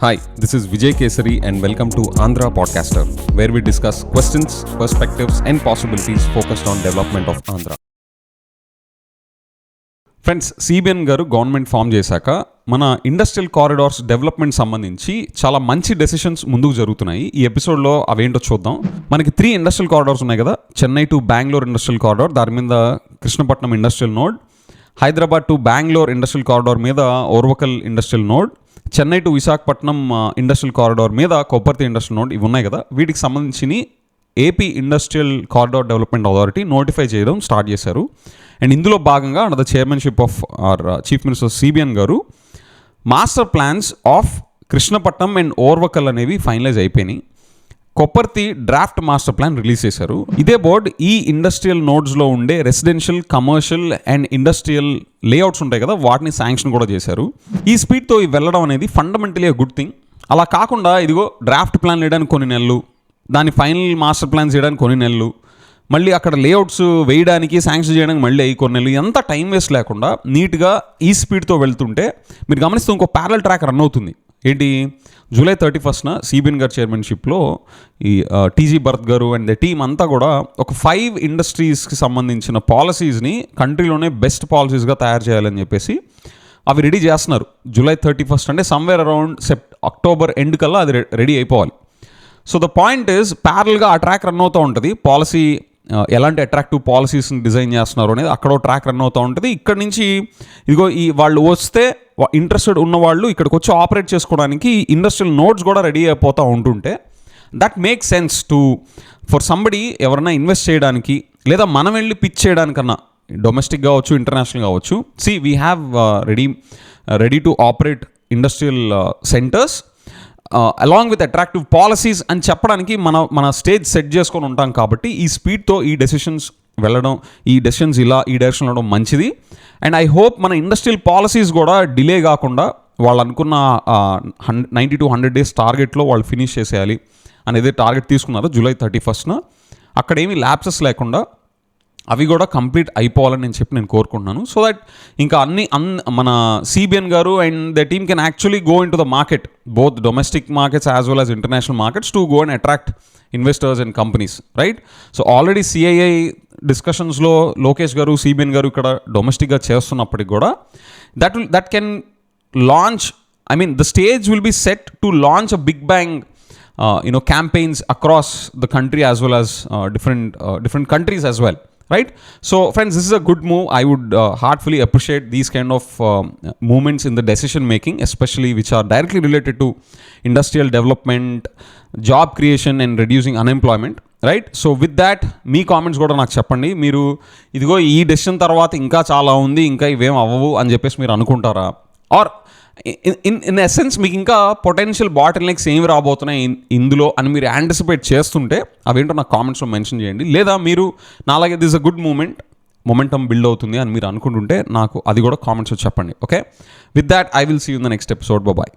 Hi, this is Vijay Kesari and welcome to Andhra Podcaster, where we discuss questions, perspectives and possibilities focused on development of Andhra. Friends, CBN గారు government form చేశాక మన industrial corridors development సంబంధించి చాలా మంచి decisions ముందుకు జరుగుతున్నాయి. ఈ ఎపిసోడ్లో అవేంటో చూద్దాం. మనకి 3 ఇండస్ట్రియల్ కారిడార్స్ ఉన్నాయి కదా. Chennai to Bengaluru industrial corridor, దాని మీద Krishnapatnam industrial node. Hyderabad to Bengaluru industrial corridor మీద Orvakal industrial node. Chennai to Visakhapatnam industrial corridor మీద కొప్పర్తి ఇండస్ట్రియల్ నోడ్. ఇవి ఉన్నాయి కదా. వీటికి సంబంధించి AP industrial corridor development authority notify చేయడం స్టార్ట్ చేశారు. అండ్ ఇందులో భాగంగా under the chairmanship of our chief minister CBN గారు master plans of Krishnapatnam and Orvakal అనేవి ఫైనలైజ్ అయిపోయినాయి. Kopparthi draft master plan release చేశారు. ఇదే బోర్డ్ ఈ ఇండస్ట్రియల్ నోడ్స్లో ఉండే residential, commercial and industrial layouts ఉంటాయి కదా, వాటిని శాంక్షన్ కూడా చేశారు. ఈ స్పీడ్తో వెళ్ళడం అనేది ఫండమెంటలీ గుడ్ థింగ్. అలా కాకుండా ఇదిగో డ్రాఫ్ట్ ప్లాన్ వేయడానికి కొన్ని నెలలు, దాని ఫైనల్ మాస్టర్ ప్లాన్స్ చేయడానికి కొన్ని నెలలు, మళ్ళీ అక్కడ లేఅవుట్స్ వేయడానికి శాంక్షన్ చేయడానికి మళ్ళీ కొన్ని నెలలు, ఎంత టైం వేస్ట్ లేకుండా నీట్గా ఈ స్పీడ్తో వెళ్తుంటే మీరు గమనిస్తే ఇంకో ప్యారలల్ ట్రాక్ రన్ అవుతుంది. ఏంటి, జూలై 31న సిబిఎన్ గారి చైర్మన్షిప్లో ఈ టీజీ భరత్ గారు అండ్ ద టీమ్ అంతా కూడా ఒక 5 ఇండస్ట్రీస్కి సంబంధించిన పాలసీస్ని కంట్రీలోనే బెస్ట్ పాలసీస్గా తయారు చేయాలని చెప్పేసి అవి రెడీ చేస్తున్నారు. జూలై 31 అంటే సమ్వేర్ అరౌండ్ అక్టోబర్ ఎండ్ కల్లా అది రెడీ అయిపోవాలి. సో ద పాయింట్ ఈజ్, ప్యారల్గా ఆ ట్రాక్ రన్ అవుతూ ఉంటుంది. పాలసీ ఎలాంటి అట్రాక్టివ్ పాలసీస్ని డిజైన్ చేస్తున్నారు అనేది అక్కడ ట్రాక్ రన్ అవుతూ ఉంటుంది. ఇక్కడ నుంచి ఇదిగో ఈ వాళ్ళు వస్తే ఇంట్రెస్టెడ్ ఉన్న వాళ్ళు ఇక్కడికి వచ్చి ఆపరేట్ చేసుకోవడానికి ఇండస్ట్రియల్ నోడ్స్ కూడా రెడీ అయిపోతూ ఉంటుంటే that make sense to for somebody ఎవరైనా ఇన్వెస్ట్ చేయడానికి, లేదా మనం వెళ్ళి పిచ్ చేయడానికన్నా, డొమెస్టిక్ కావచ్చు, ఇంటర్నేషనల్ కావచ్చు. C we have ready to operate industrial centres along with attractive policies అని చెప్పడానికి మన స్టేజ్ సెట్ చేసుకొని ఉంటాం. కాబట్టి ఈ స్పీడ్తో ఈ డెసిషన్స్ వెళ్ళడం, ఈ డెసిషన్స్ ఈ డైరెక్షన్ వెళ్ళడం మంచిది. అండ్ ఐ హోప్ మన ఇండస్ట్రియల్ పాలసీస్ కూడా డిలే కాకుండా వాళ్ళు అనుకున్న 90 to 100 days టార్గెట్లో వాళ్ళు ఫినిష్ చేసేయాలి అనేది టార్గెట్ తీసుకున్నారు జూలై 31న. అక్కడేమీ ల్యాప్సెస్ లేకుండా అవి కూడా కంప్లీట్ అయిపోవాలని నేను కోరుకుంటున్నాను. సో దట్ ఇంకా మన CBN garu and the team can actually go into the market, both domestic markets as well as international markets, to go and attract investors and companies, right? So already CII డిస్కషన్స్లో Lokesh garu, CBN garu ఇక్కడ డొమెస్టిక్గా చేస్తున్నప్పటికి కూడా that can launch, I mean the stage will be set to launch a big bang campaigns across the country as well as different countries as well, right? So friends, this is a good move. I would heartfully appreciate these kind of movements in the decision making, especially which are directly related to industrial development, job creation and reducing unemployment, right? So with that, me comments కూడా నాకు చెప్పండి. మీరు ఇదిగో ఈ decision తర్వాత ఇంకా చాలా ఉంది, ఇంకా ఇవేం అవ్వవు అని చెప్పేసి మీరు అనుకుంటారా? ఆర్ ఇన్ ఎసెన్స్ మీకు ఇంకా పొటెన్షియల్ బాటిల్ నెక్స్ ఏమి రాబోతున్నాయి ఇందులో అని మీరు యాంటిసిపేట్ చేస్తుంటే అవేంటో నాకు కామెంట్స్లో మెన్షన్ చేయండి. లేదా మీరు నాలాగే this a good momentum build అవుతుంది అని మీరు అనుకుంటుంటే నాకు అది కూడా కామెంట్స్లో చెప్పండి. Okay, with that I will see you in the next episode. Bye.